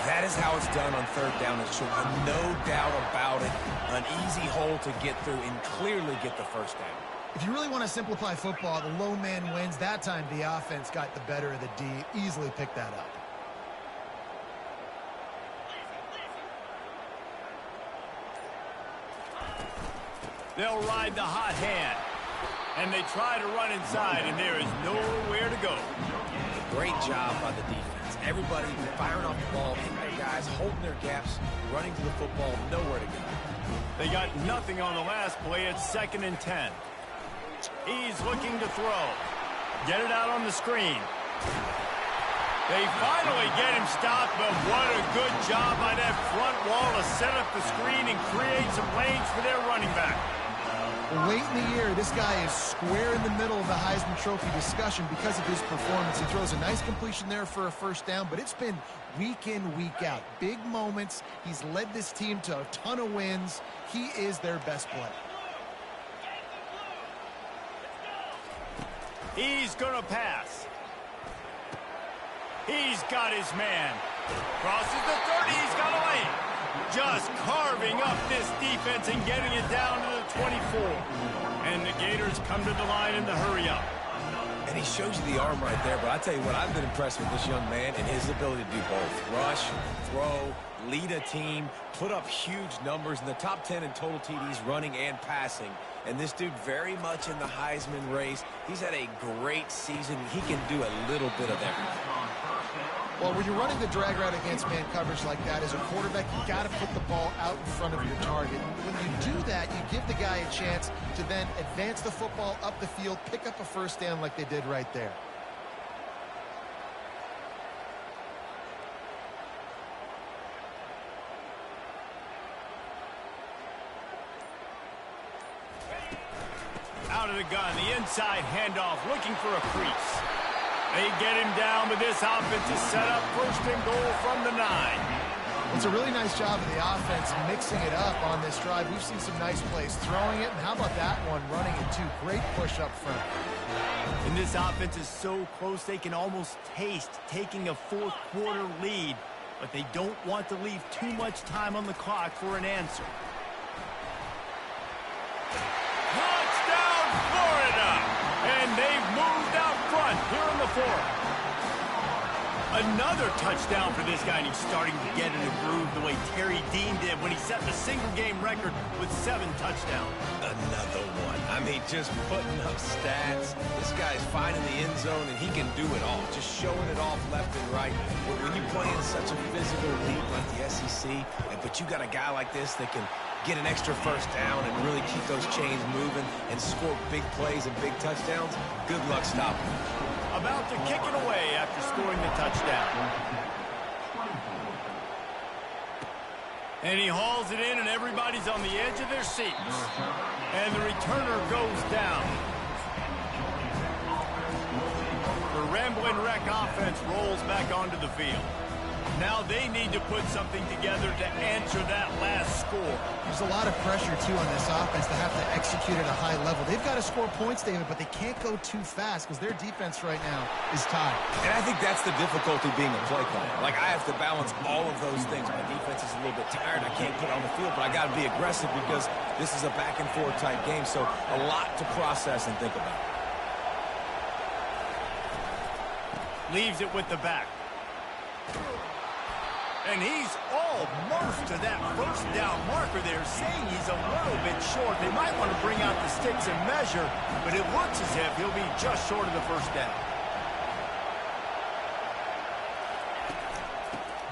[SPEAKER 2] That is how it's done on 3rd down and short. No doubt about it. An easy hole to get through and clearly get the first down.
[SPEAKER 3] If you really want to simplify football, the low man wins. That time the offense got the better of the D. Easily picked that up. They'll ride the hot hand.
[SPEAKER 1] And they try to run inside, and there is nowhere to go.
[SPEAKER 2] Great job by the defense. Everybody firing off the ball, hitting their guys, holding their gaps, running to the football, nowhere to go.
[SPEAKER 1] They got nothing on the last play. It's 2nd and 10. He's looking to throw. Get it out on the screen. They finally get him stopped, but what a good job by that front wall to set up the screen and create some lanes for their running back.
[SPEAKER 3] Late in the year, this guy is square in the middle of the Heisman Trophy discussion because of his performance. He throws a nice completion there for a first down, but it's been week in, week out. Big moments. He's led this team to a ton of wins. He is their best player.
[SPEAKER 1] He's going to pass. He's got his man. Crosses the 30. He's got a lane. Just carving up this defense and getting it down to the 24. And the Gators come to the line in the hurry-up.
[SPEAKER 2] And he shows you the arm right there, but I tell you what, I've been impressed with this young man and his ability to do both. Rush, throw, lead a team, put up huge numbers in the top 10 in total TDs running and passing. And this dude very much in the Heisman race. He's had a great season. He can do a little bit of everything.
[SPEAKER 3] Well, when you're running the drag route against man coverage like that, as a quarterback, you got to put the ball out in front of your target. When you do that, you give the guy a chance to then advance the football up the field, pick up a first down like they did right there.
[SPEAKER 1] Out of the gun, the inside handoff, looking for a crease. They get him down, but this offense is set up 1st and goal from the 9.
[SPEAKER 3] It's a really nice job of the offense mixing it up on this drive. We've seen some nice plays throwing it, and how about that one running it too? Great push up front.
[SPEAKER 1] And this offense is so close they can almost taste taking a 4th quarter lead, but they don't want to leave too much time on the clock for an answer. Touchdown, Florida! And they've moved out front here in the 4th. Another touchdown for this guy, and he's starting to get in a groove the way Terry Dean did when he set the single-game record with 7 touchdowns.
[SPEAKER 2] Another one. I mean, just putting up stats. This guy's finding the end zone, and he can do it all. Just showing it off left and right. But when you play in such a physical league like the SEC, but you got a guy like this that can get an extra first down and really keep those chains moving and score big plays and big touchdowns, good luck stopping him.
[SPEAKER 1] About to kick it away after scoring the touchdown. And he hauls it in, and everybody's on the edge of their seats. And the returner goes down. The Ramblin' Wreck offense rolls back onto the field. Now they need to put something together to answer that last score.
[SPEAKER 3] There's a lot of pressure, too, on this offense to have to execute at a high level. They've got to score points, David, but they can't go too fast because their defense right now is tied.
[SPEAKER 2] And I think that's the difficulty being a play caller. Like, I have to balance all of those things. My defense is a little bit tired. I can't put it on the field, but I got to be aggressive because this is a back-and-forth type game, so a lot to process and think about.
[SPEAKER 1] Leaves it with the back. And he's almost to that first down marker there, saying he's a little bit short. They might want to bring out the sticks and measure, but it looks as if he'll be just short of the first down.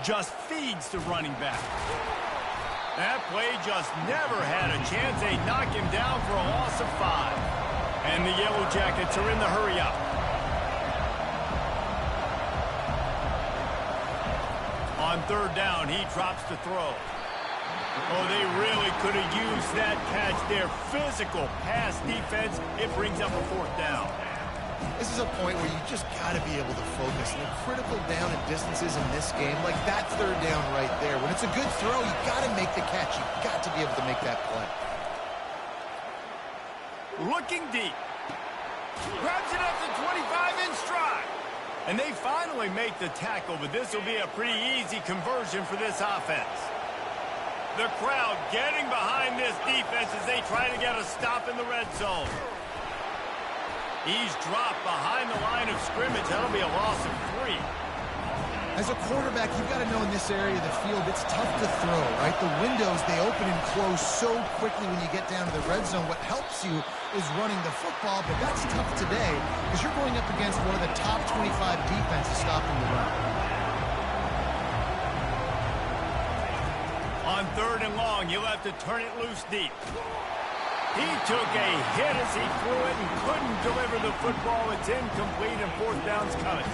[SPEAKER 1] Just feeds the running back. That play just never had a chance. They knock him down for a loss of 5. And the Yellow Jackets are in the hurry-up. On 3rd down, he drops to throw. Oh, they really could have used that catch there. Physical pass defense. It brings up a 4th down.
[SPEAKER 3] This is a point where you just got to be able to focus. And the critical down and distances in this game, like that 3rd down right there. When it's a good throw, you got to make the catch. You got to be able to make that play.
[SPEAKER 1] Looking deep. Grabs it up to 25 in stride. And they finally make the tackle, but this will be a pretty easy conversion for this offense. The crowd getting behind this defense as they try to get a stop in the red zone. He's dropped behind the line of scrimmage. That'll be a loss of 3.
[SPEAKER 3] As a quarterback, you've got to know in this area of the field, it's tough to throw, right? The windows, they open and close so quickly when you get down to the red zone. What helps you is running the football, but that's tough today because you're going up against one of the top 25 defenses stopping the run.
[SPEAKER 1] On 3rd and long, you'll have to turn it loose deep. He took a hit as he threw it and couldn't deliver the football. It's incomplete and 4th down's coming.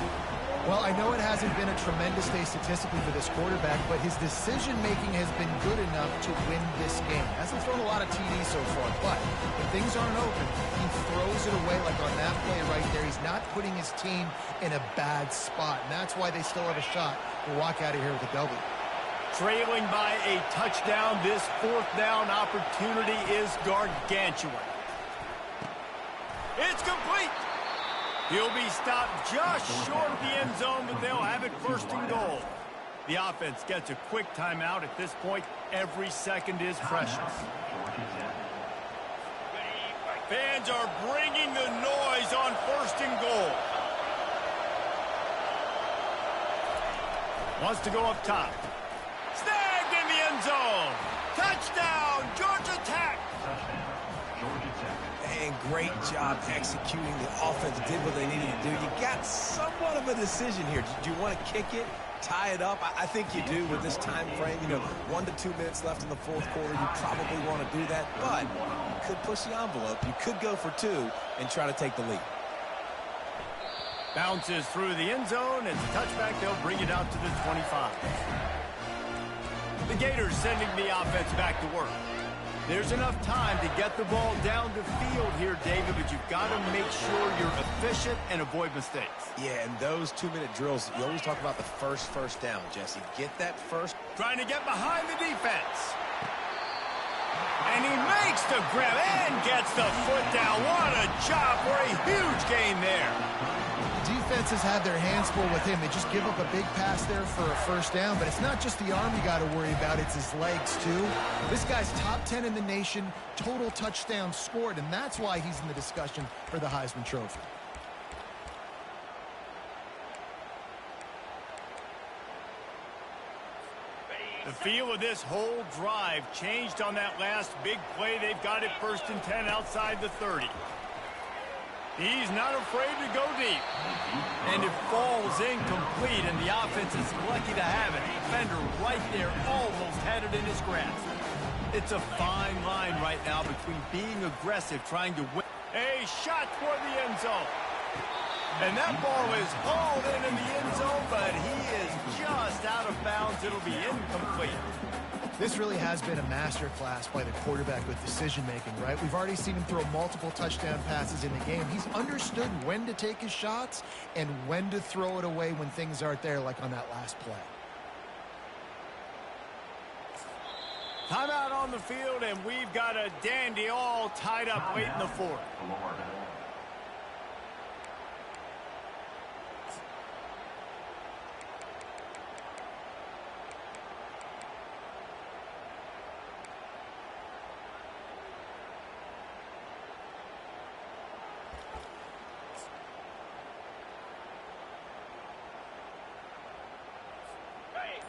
[SPEAKER 3] Well, I know it hasn't been a tremendous day statistically for this quarterback, but his decision-making has been good enough to win this game. Hasn't thrown a lot of TDs so far, but when things aren't open, he throws it away like on that play right there. He's not putting his team in a bad spot, and that's why they still have a shot to walk out of here with a W.
[SPEAKER 1] Trailing by a touchdown, this 4th down opportunity is gargantuan. It's complete. He'll be stopped just short of the end zone, but they'll have it 1st and goal. The offense gets a quick timeout. At this point, every second is precious. Fans are bringing the noise on 1st and goal. Wants to go up top. Snagged in the end zone. Touchdown, Georgia Tech.
[SPEAKER 2] And great job executing. The offense did what they needed to do. You got somewhat of a decision here. Do you want to kick it, tie it up? I think you do with this time frame. 1 to 2 minutes left in the 4th quarter. You probably want to do that, but you could push the envelope. You could go for 2 and try to take the lead.
[SPEAKER 1] Bounces through the end zone. It's a touchback. They'll bring it out to the 25. The Gators sending the offense back to work. There's enough time to get the ball down the field here, David, but you've got to make sure you're efficient and avoid mistakes.
[SPEAKER 2] Yeah, and those 2-minute drills, you always talk about the first down, Jesse. Get that first.
[SPEAKER 1] Trying to get behind the defense. And he makes the grab and gets the foot down. What a job for a huge gain there.
[SPEAKER 3] Defenses have their hands full with him. They just give up a big pass there for a 1st down, but it's not just the arm you got to worry about, it's his legs too. This guy's top 10 in the nation, total touchdowns scored, and that's why he's in the discussion for the Heisman Trophy.
[SPEAKER 1] The feel of this whole drive changed on that last big play. They've got it 1st and 10 outside the 30. He's not afraid to go deep. And it falls incomplete, and the offense is lucky to have it. Defender right there, almost had it in his grasp. It's a fine line right now between being aggressive, trying to win. A shot toward the end zone. And that ball is hauled in the end zone, but he is just out of bounds. It'll be incomplete.
[SPEAKER 3] This really has been a masterclass by the quarterback with decision-making, right? We've already seen him throw multiple touchdown passes in the game. He's understood when to take his shots and when to throw it away when things aren't there, like on that last play.
[SPEAKER 1] Timeout on the field, and we've got a dandy all tied up late in the 4th.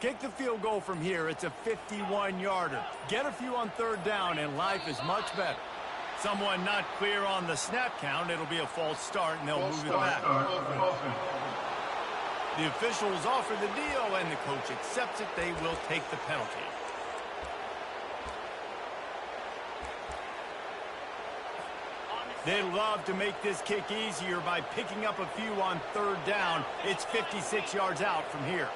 [SPEAKER 1] Kick the field goal from here. It's a 51-yarder. Get a few on 3rd down, and life is much better. Someone not clear on the snap count. It'll be a false start, and they'll move it back. The officials offer the deal, and the coach accepts it. They will take the penalty. They'd love to make this kick easier by picking up a few on 3rd down. It's 56 yards out from here.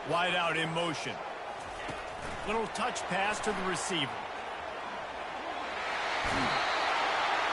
[SPEAKER 1] Wide out in motion. Little touch pass to the receiver.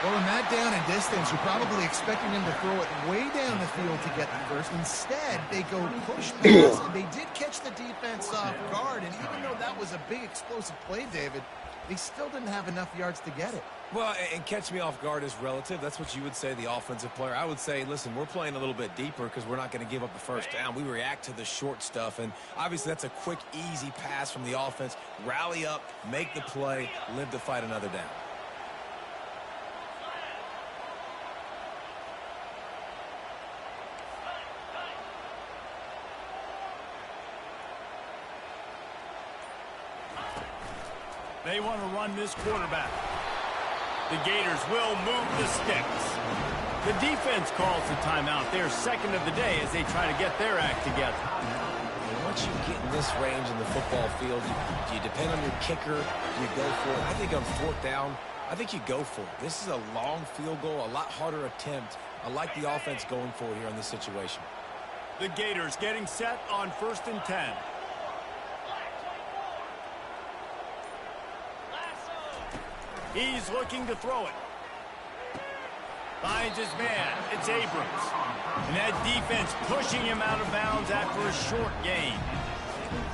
[SPEAKER 3] Well, in that down and distance, you're probably expecting him to throw it way down the field to get the first. Instead, they go push pass, and they did catch the defense off guard. And even though that was a big explosive play, David, they still didn't have enough yards to get it.
[SPEAKER 2] Well, and catch me off guard is relative. That's what you would say, the offensive player. I would say, listen, we're playing a little bit deeper because we're not going to give up the 1st down. We react to the short stuff, and obviously that's a quick, easy pass from the offense. Rally up, make the play, live to fight another down.
[SPEAKER 1] They want to run this quarterback. The Gators will move the sticks. The defense calls the timeout. Their second of the day as they try to get their act together.
[SPEAKER 2] And once you get in this range in the football field, do you depend on your kicker? Do you go for it? I think on fourth down, I think you go for it. This is a long field goal, a lot harder attempt. I like the offense going for it here in this situation.
[SPEAKER 1] The Gators getting set on 1st and 10. He's looking to throw it. Finds his man. It's Abrams. And that defense pushing him out of bounds after a short gain.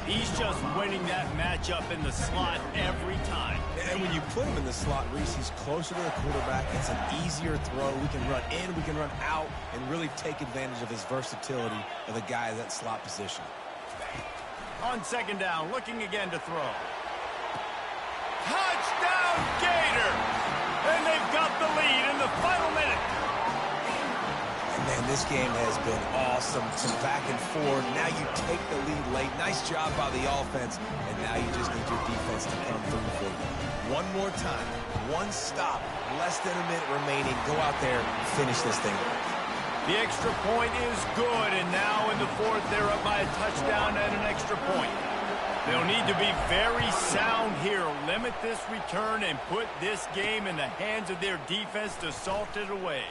[SPEAKER 1] He's just winning that matchup in the slot every time.
[SPEAKER 2] And when you put him in the slot, Reese, he's closer to the quarterback. It's an easier throw. We can run in, we can run out, and really take advantage of his versatility of the guy in that slot position.
[SPEAKER 1] On 2nd down, looking again to throw. Touchdown, Gators! And they've got the lead in the final minute.
[SPEAKER 2] And man, this game has been awesome. Some back and forth. Now you take the lead late. Nice job by the offense. And now you just need your defense to come through for you. One more time. One stop. Less than a minute remaining. Go out there and finish this thing.
[SPEAKER 1] The extra point is good. And now in the 4th, they're up by a touchdown and an extra point. They'll need to be very sound here. Limit this return and put this game in the hands of their defense to salt it away.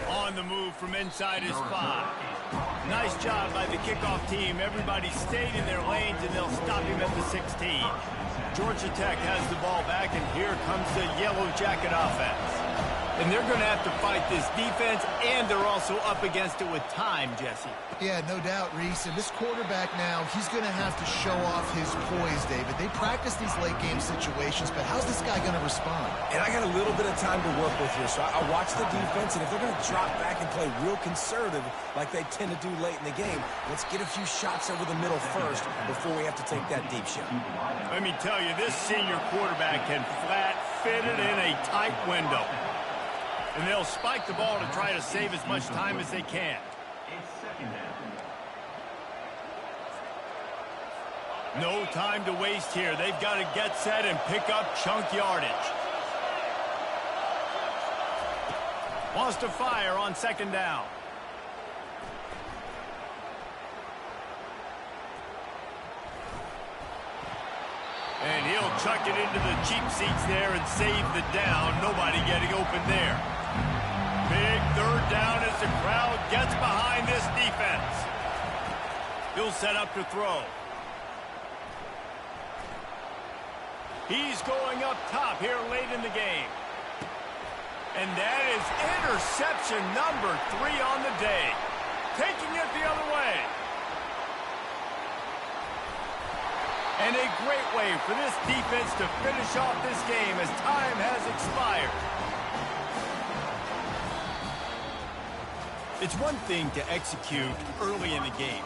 [SPEAKER 1] On the move from inside his 5. Nice job by the kickoff team. Everybody stayed in their lanes, and they'll stop him at the 16. Georgia Tech has the ball back, and here comes the Yellow Jacket offense. And they're going to have to fight this defense, and they're also up against it with time, Jesse.
[SPEAKER 3] Yeah, no doubt, Reese. And this quarterback now, he's going to have to show off his poise, David. They practice these late-game situations, but how's this guy going to respond?
[SPEAKER 2] And I got a little bit of time to work with here, so I watch the defense, and if they're going to drop back and play real conservative like they tend to do late in the game, let's get a few shots over the middle first before we have to take that deep shot.
[SPEAKER 1] Let me tell you, this senior quarterback can flat fit it in a tight window. And they'll spike the ball to try to save as much time as they can. No time to waste here. They've got to get set and pick up chunk yardage. Wants to fire on 2nd down. And he'll chuck it into the cheap seats there and save the down. Nobody getting open there. Big 3rd down as the crowd gets behind this defense. He'll set up to throw. He's going up top here late in the game. And that is interception number 3 on the day. Taking it the other way. And a great way for this defense to finish off this game as time has expired. It's one thing to execute early in the game.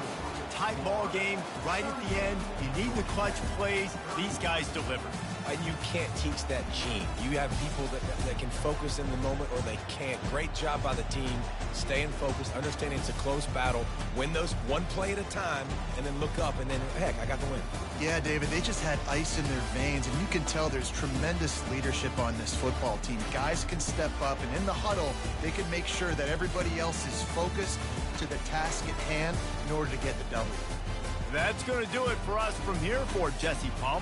[SPEAKER 1] Tight ball game, right at the end, you need the clutch plays. These guys deliver.
[SPEAKER 2] And you can't teach that gene. You have people that can focus in the moment or they can't. Great job by the team, staying focused, understanding it's a close battle, win those one play at a time, and then look up, and then, heck, I got the win.
[SPEAKER 3] Yeah, David, they just had ice in their veins, and you can tell there's tremendous leadership on this football team. Guys can step up, and in the huddle, they can make sure that everybody else is focused to the task at hand in order to get the W.
[SPEAKER 1] That's going to do it for us from here for Jesse Palmer.